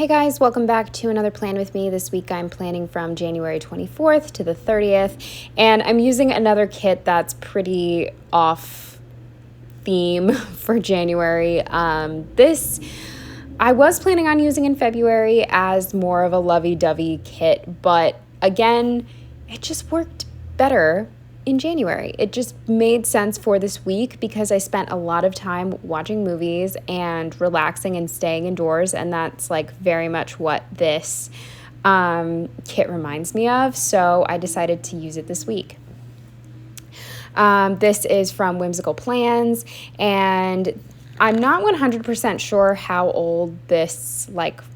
Hey guys, welcome back to another plan with me. This week I'm planning from January 24th to the 30th, and I'm using another kit that's pretty off theme for January. This I was planning on using in February as more of a lovey-dovey kit, but again, it just worked better in January. It just made sense for this week because I spent a lot of time watching movies and relaxing and staying indoors, and that's like very much what this kit reminds me of, so I decided to use it this week. This is from Whimsical Plans, and I'm not 100% sure how old this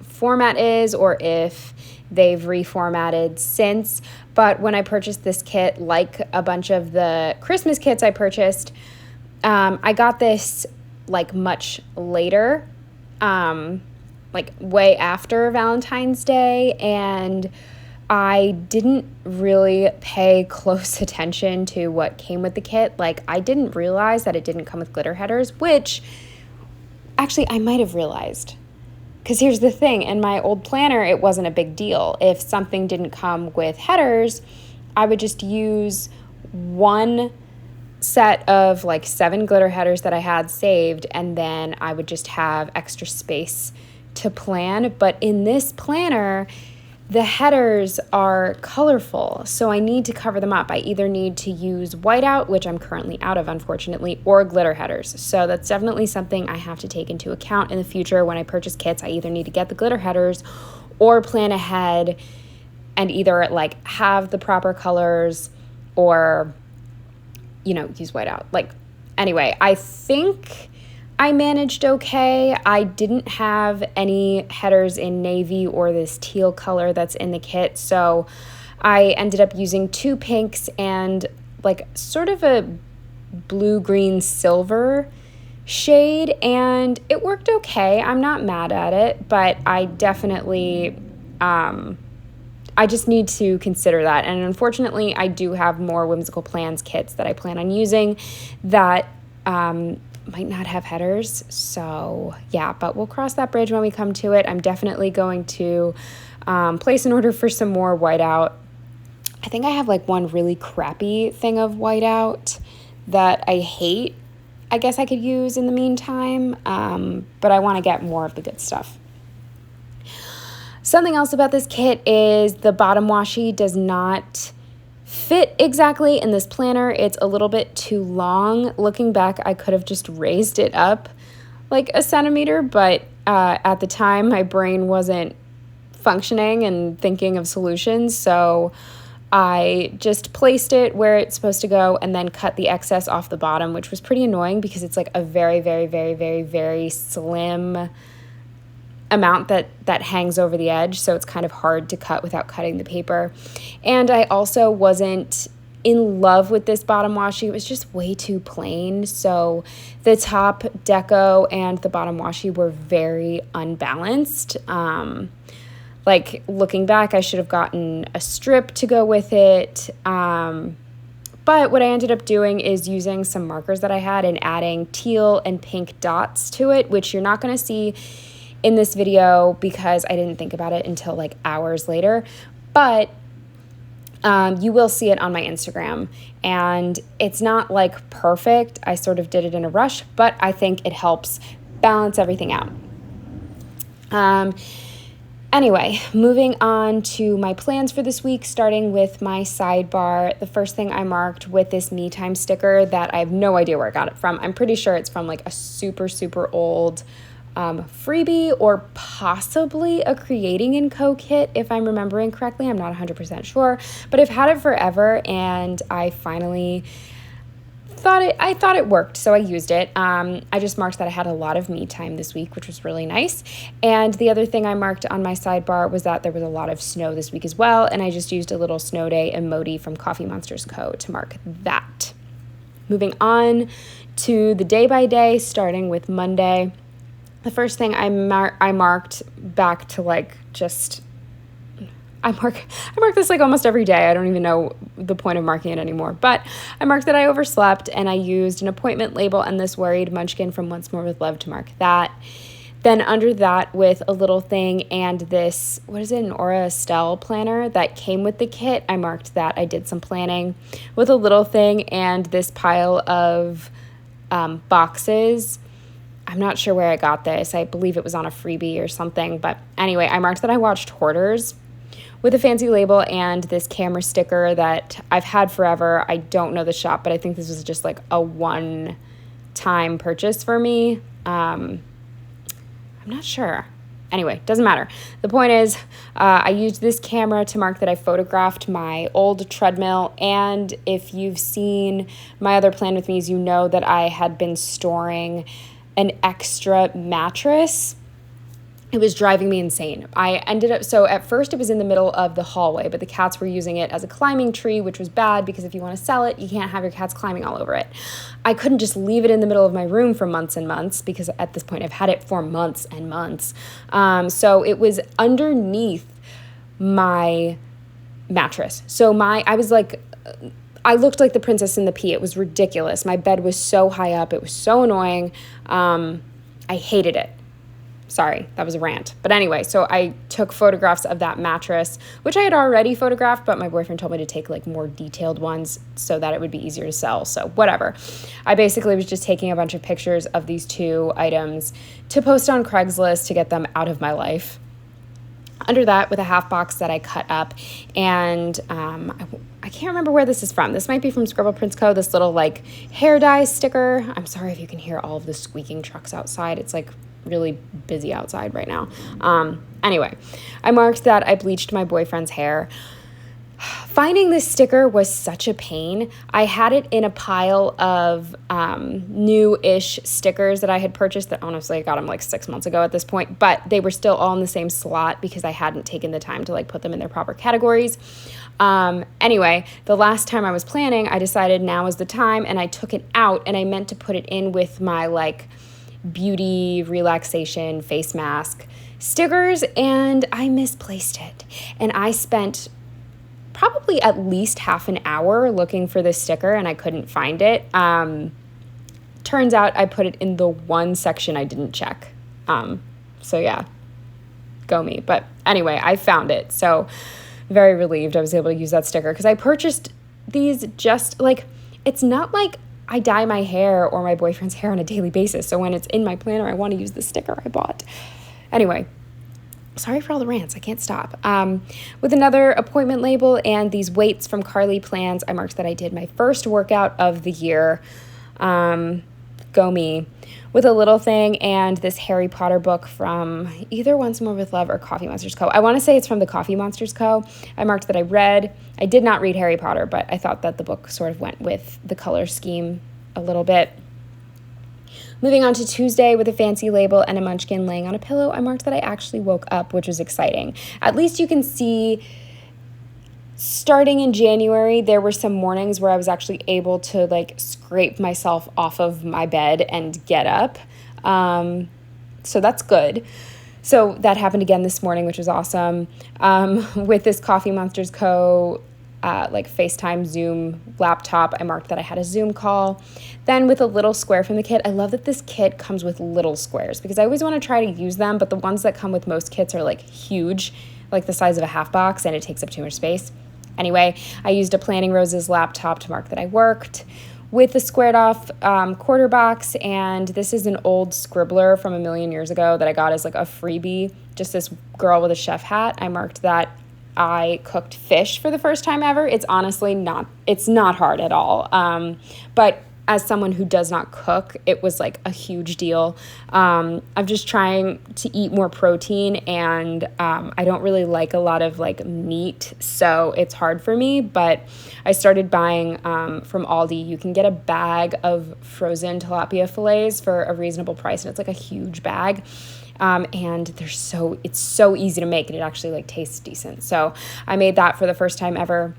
format is or if they've reformatted since, but when I purchased this kit, like a bunch of the Christmas kits I purchased, I got this much later, way after Valentine's Day, and I didn't really pay close attention to what came with the kit. I didn't realize that it didn't come with glitter headers, which actually I might have realized. Because here's the thing, in my old planner, it wasn't a big deal. If something didn't come with headers, I would just use one set of 7 glitter headers that I had saved, and then I would just have extra space to plan. But in this planner, the headers are colorful, so I need to cover them up. I either need to use whiteout, which I'm currently out of, unfortunately, or glitter headers. So that's definitely something I have to take into account in the future when I purchase kits. I either need to get the glitter headers or plan ahead and either have the proper colors or, use whiteout. Anyway, I think I managed okay. I didn't have any headers in navy or this teal color that's in the kit, so I ended up using 2 pinks and sort of a blue-green silver shade, and it worked okay. I'm not mad at it, but I definitely I just need to consider that. And unfortunately, I do have more Whimsical Plans kits that I plan on using that might not have headers, so yeah, but we'll cross that bridge when we come to it. I'm definitely going to place an order for some more whiteout. I think I have one really crappy thing of whiteout that I hate. I guess I could use in the meantime, but I want to get more of the good stuff. Something else about this kit is the bottom washi does not fit exactly in this planner. It's a little bit too long. Looking back, I could have just raised it up a centimeter, but at the time my brain wasn't functioning and thinking of solutions, so I just placed it where it's supposed to go and then cut the excess off the bottom, which was pretty annoying because it's a very, very, very, very, very slim amount that hangs over the edge, so it's kind of hard to cut without cutting the paper. And I also wasn't in love with this bottom washi. It was just way too plain, so the top deco and the bottom washi were very unbalanced. Looking back, I should have gotten a strip to go with it, but what I ended up doing is using some markers that I had and adding teal and pink dots to it, which you're not going to see in this video because I didn't think about it until hours later, but you will see it on my Instagram, and it's not perfect. I sort of did it in a rush, but I think it helps balance everything out. Anyway, moving on to my plans for this week, starting with my sidebar. The first thing I marked with this Me Time sticker that I have no idea where I got it from. I'm pretty sure it's from a super, super old freebie or possibly a Creating & Co kit, if I'm remembering correctly. I'm not 100% sure, but I've had it forever, and I finally thought it worked, so I used it. I just marked that I had a lot of me time this week, which was really nice. And the other thing I marked on my sidebar was that there was a lot of snow this week as well, and I just used a little snow day emoji from Coffee Monsters Co. to mark that. Moving on to the day by day, starting with Monday. The first thing I marked back to I mark this almost every day. I don't even know the point of marking it anymore. But I marked that I overslept, and I used an appointment label and this worried munchkin from Once More with Love to mark that. Then under that, with a little thing and this, what is it, an Aura Estelle planner that came with the kit, I marked that I did some planning. With a little thing and this pile of boxes, I'm not sure where I got this. I believe it was on a freebie or something. But anyway, I marked that I watched Hoarders with a fancy label and this camera sticker that I've had forever. I don't know the shop, but I think this was just like a one-time purchase for me. I'm not sure. Anyway, doesn't matter. The point is, I used this camera to mark that I photographed my old treadmill. And if you've seen my other plan with me, you know that I had been storing an extra mattress. It was driving me insane. So at first it was in the middle of the hallway, but the cats were using it as a climbing tree, which was bad because if you want to sell it, you can't have your cats climbing all over it. I couldn't just leave it in the middle of my room for months and months because at this point I've had it for months and months. So it was underneath my mattress. So I looked like the princess in the pea. It was ridiculous. My bed was so high up. It was so annoying. I hated it. Sorry, that was a rant. But anyway, so I took photographs of that mattress, which I had already photographed, but my boyfriend told me to take like more detailed ones so that it would be easier to sell. So whatever. I basically was just taking a bunch of pictures of these two items to post on Craigslist to get them out of my life. Under that, with a half box that I cut up, and I can't remember where this is from. This might be from Scribble Prints Co., this little like hair dye sticker. I'm sorry if you can hear all of the squeaking trucks outside. It's like really busy outside right now. Anyway, I marked that I bleached my boyfriend's hair. Finding this sticker was such a pain. I had it in a pile of new-ish stickers that I had purchased that honestly I got them like 6 months ago at this point, but they were still all in the same slot because I hadn't taken the time to like put them in their proper categories. Anyway, the last time I was planning, I decided now is the time and I took it out and I meant to put it in with my like beauty relaxation face mask stickers and I misplaced it. And I spent probably at least half an hour looking for this sticker and I couldn't find it. Turns out I put it in the one section I didn't check. So yeah, go me. But anyway, I found it. So very relieved I was able to use that sticker because I purchased these just like, it's not like I dye my hair or my boyfriend's hair on a daily basis. So when it's in my planner, I want to use the sticker I bought. Anyway, sorry for all the rants. I can't stop. With another appointment label and these weights from Carly Plans, I marked that I did my first workout of the year. Go me. With a little thing and this Harry Potter book from either Once More with Love or Coffee Monsters Co. I want to say it's from the Coffee Monsters Co. I marked that I read. I did not read Harry Potter, but I thought that the book sort of went with the color scheme a little bit. Moving on to Tuesday with a fancy label and a munchkin laying on a pillow, I marked that I actually woke up, which was exciting. At least you can see, starting in January, there were some mornings where I was actually able to like scrape myself off of my bed and get up. So that's good. So that happened again this morning, which was awesome. With this Coffee Monsters Co. Like FaceTime Zoom laptop, I marked that I had a Zoom call. Then with a little square from the kit, I love that this kit comes with little squares because I always want to try to use them, but the ones that come with most kits are like huge, like the size of a half box, and it takes up too much space. Anyway, I used a Planning Roses laptop to mark that I worked with the squared off quarter box, and this is an old scribbler from a million years ago that I got as like a freebie, just this girl with a chef hat. I marked that I cooked fish for the first time ever. It's honestly it's not hard at all. But as someone who does not cook, it was like a huge deal. I'm just trying to eat more protein and I don't really like a lot of like meat, so it's hard for me, but I started buying from Aldi. You can get a bag of frozen tilapia fillets for a reasonable price and it's like a huge bag. And it's so easy to make and it actually like tastes decent. So I made that for the first time ever.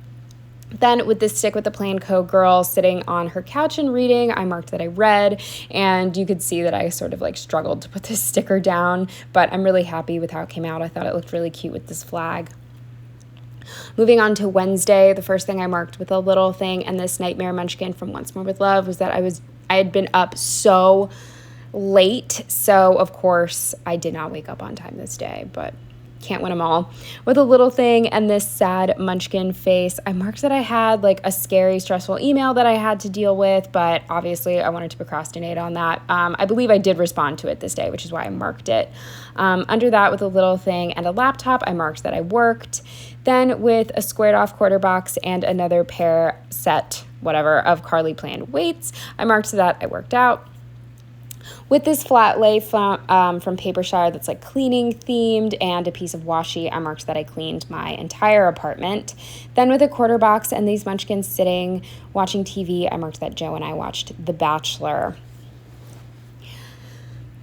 Then with this Stick with the Plan Co. girl sitting on her couch and reading, I marked that I read, and you could see that I sort of like struggled to put this sticker down, but I'm really happy with how it came out. I thought it looked really cute with this flag. Moving on to Wednesday, the first thing I marked with a little thing and this Nightmare Munchkin from Once More with Love was that I had been up so late. So, of course, I did not wake up on time this day, but can't win them all. With a little thing and this sad munchkin face, I marked that I had like a scary, stressful email that I had to deal with, but obviously I wanted to procrastinate on that. I believe I did respond to it this day, which is why I marked it. Under that, with a little thing and a laptop, I marked that I worked. Then with a squared off quarter box and another pair set, whatever, of Carly planned weights, I marked that I worked out. With this flat lay from Papershire that's like cleaning themed and a piece of washi, I marked that I cleaned my entire apartment. Then with a quarter box and these munchkins sitting watching TV, I marked that Joe and I watched The Bachelor.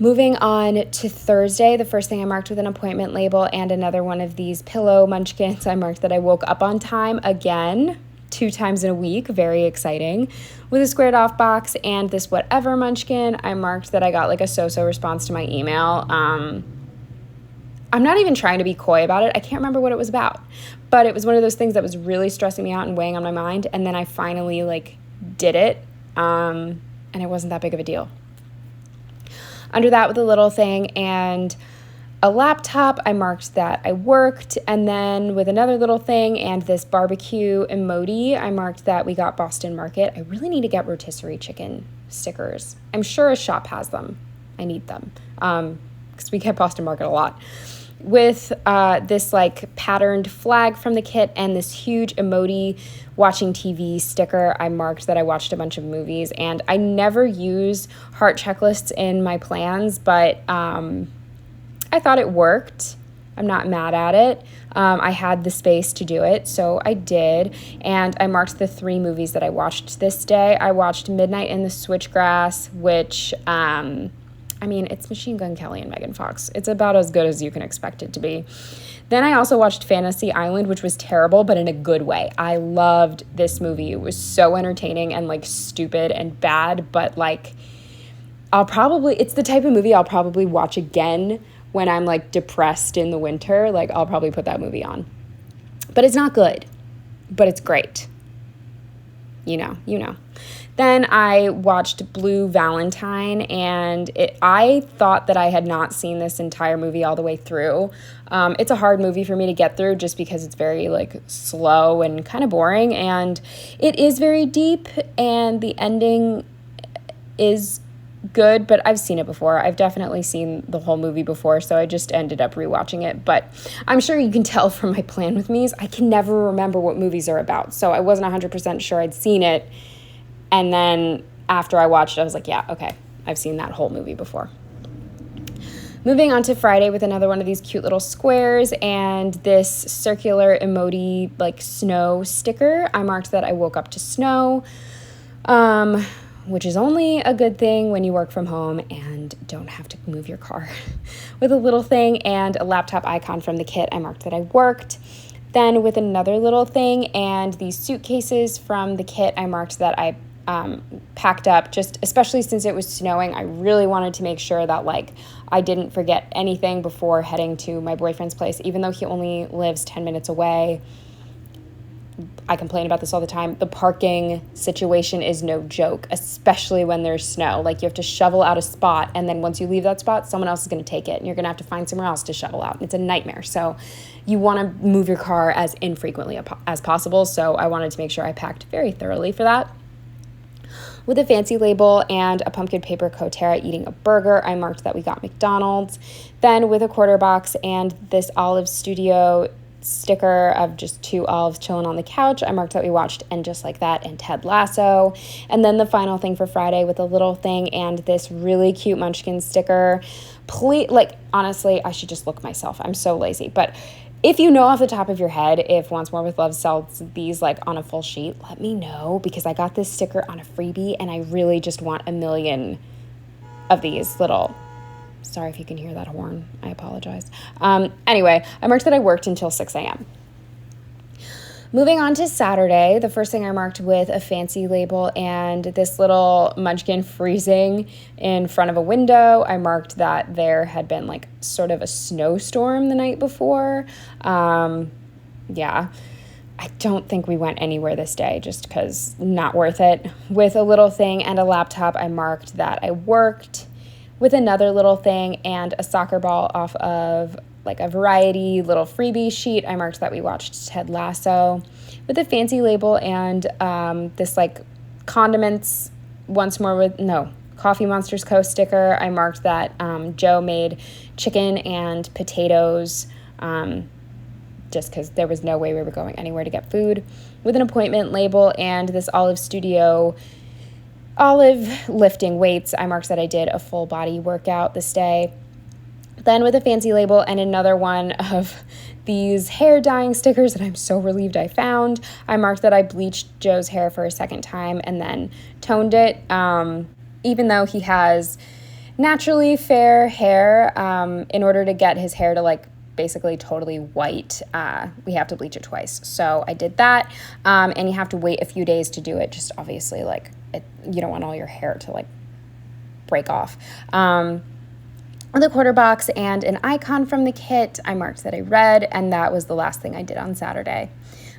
Moving on to Thursday, the first thing I marked with an appointment label and another one of these pillow munchkins, I marked that I woke up on time again. 2 times in a week, very exciting. With a squared off box and this whatever munchkin, I marked that I got like a so-so response to my email. I'm not even trying to be coy about it. I can't remember what it was about, but it was one of those things that was really stressing me out and weighing on my mind. And then I finally like did it. And it wasn't that big of a deal. Under that, with a little thing and a laptop, I marked that I worked. And then with another little thing and this barbecue emoji, I marked that we got Boston Market. I really need to get rotisserie chicken stickers. I'm sure a shop has them. I need them because we get Boston Market a lot. With this like patterned flag from the kit and this huge emoji watching TV sticker, I marked that I watched a bunch of movies. And I never use heart checklists in my plans, but I thought it worked. I'm not mad at it. I had the space to do it, so I did. And I marked the 3 movies that I watched this day. I watched Midnight in the Switchgrass, which, it's Machine Gun Kelly and Megan Fox. It's about as good as you can expect it to be. Then I also watched Fantasy Island, which was terrible, but in a good way. I loved this movie. It was so entertaining and like stupid and bad, but like it's the type of movie I'll probably watch again when I'm like depressed in the winter. Like I'll probably put that movie on. But it's not good, but it's great. You know. Then I watched Blue Valentine, and I thought that I had not seen this entire movie all the way through. It's a hard movie for me to get through just because it's very like slow and kind of boring, and it is very deep, and the ending is good, but I've seen it before. I've definitely seen the whole movie before, so I just ended up rewatching it. But I'm sure you can tell from my plan with me's, I can never remember what movies are about. So I wasn't 100% sure I'd seen it. And then after I watched it, I was like, yeah, okay, I've seen that whole movie before. Moving on to Friday with another one of these cute little squares and this circular emoji like snow sticker. I marked that I woke up to snow, which is only a good thing when you work from home and don't have to move your car. With a little thing and a laptop icon from the kit, I marked that I worked. Then with another little thing and these suitcases from the kit, I marked that I packed up, just especially since it was snowing. I really wanted to make sure that like I didn't forget anything before heading to my boyfriend's place, even though he only lives 10 minutes away. I complain about this all the time. The parking situation is no joke, especially when there's snow. Like you have to shovel out a spot, and then once you leave that spot, someone else is going to take it, and you're going to have to find somewhere else to shovel out. It's a nightmare. So you want to move your car as infrequently as possible. So I wanted to make sure I packed very thoroughly for that. With a fancy label and a pumpkin paper Kotera eating a burger, I marked that we got McDonald's. Then with a quarter box and this Olive Studio sticker of just 2 olives chilling on the couch, I marked that we watched And Just Like That and Ted Lasso. And then the final thing for Friday with a little thing and this really cute Munchkin sticker. Please, like, honestly, I should just look myself. I'm so lazy. But if you know off the top of your head if Once More with Love sells these like on a full sheet, let me know, because I got this sticker on a freebie and I really just want 1 million of these little. Sorry if you can hear that horn. I apologize. Anyway, I marked that I worked until 6 a.m. Moving on to Saturday, the first thing I marked with a fancy label and this little munchkin freezing in front of a window. I marked that there had been like sort of a snowstorm the night before. Yeah. I don't think we went anywhere this day just because not worth it. With a little thing and a laptop, I marked that I worked. with another little thing and a soccer ball off of like a variety little freebie sheet. I marked that we watched Ted Lasso. With a fancy label and this like condiments once more with, no, Coffee Monsters Co. sticker. I marked that Joe made chicken and potatoes just because there was no way we were going anywhere to get food. With an appointment label and this Olive lifting weights, I marked that I did a full body workout this day. Then with a fancy label and another one of these hair dyeing stickers that I'm so relieved I found, I marked that I bleached Joe's hair for a second time and then toned it. Even though he has naturally fair hair, in order to get his hair to like basically totally white, we have to bleach it twice. So I did that, and you have to wait a few days to do it. Just obviously like you don't want all your hair to like break off. The quarter box and an icon from the kit, I marked that I read, and that was the last thing I did on Saturday.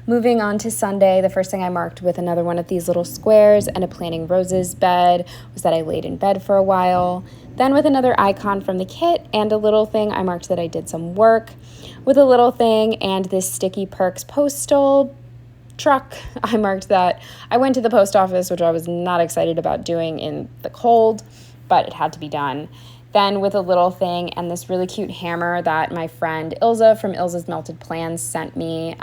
Moving on to Sunday, the first thing I marked with another one of these little squares and a planting roses bed was that I laid in bed for a while. Then with another icon from the kit and a little thing, I marked that I did some work. With a little thing and this Sticky Perks postal truck, I marked that I went to the post office, which I was not excited about doing in the cold, but it had to be done. Then with a little thing and this really cute hammer that my friend Ilza from Ilza's Melted Plans sent me.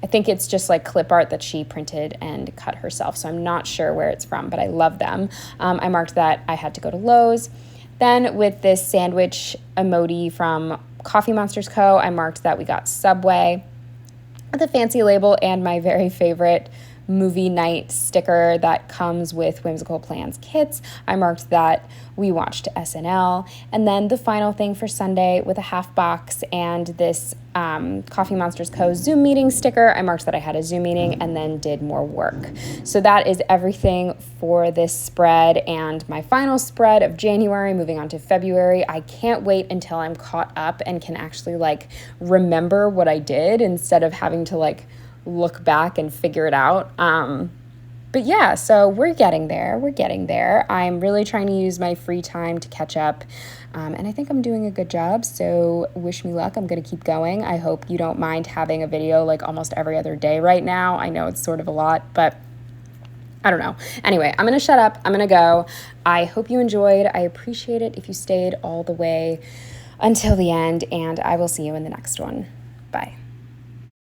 I think it's just like clip art that she printed and cut herself, so I'm not sure where it's from, but I love them. I marked that I had to go to Lowe's. Then with this sandwich emoji from Coffee Monsters Co., I marked that we got Subway. With a fancy label and my very favorite movie night sticker that comes with Whimsical Plans kits, I marked that we watched SNL. And then the final thing for Sunday with a half box and this Coffee Monsters Co. Zoom meeting sticker, I marked that I had a Zoom meeting and then did more work. So that is everything for this spread and my final spread of January. Moving on to February, I can't wait until I'm caught up and can actually like remember what I did instead of having to like look back and figure it out. But yeah, so we're getting there. I'm really trying to use my free time to catch up. And I think I'm doing a good job. So wish me luck. I'm going to keep going. I hope you don't mind having a video like almost every other day right now. I know it's sort of a lot, but I don't know. Anyway, I'm going to shut up. I'm going to go. I hope you enjoyed. I appreciate it if you stayed all the way until the end, and I will see you in the next one. Bye.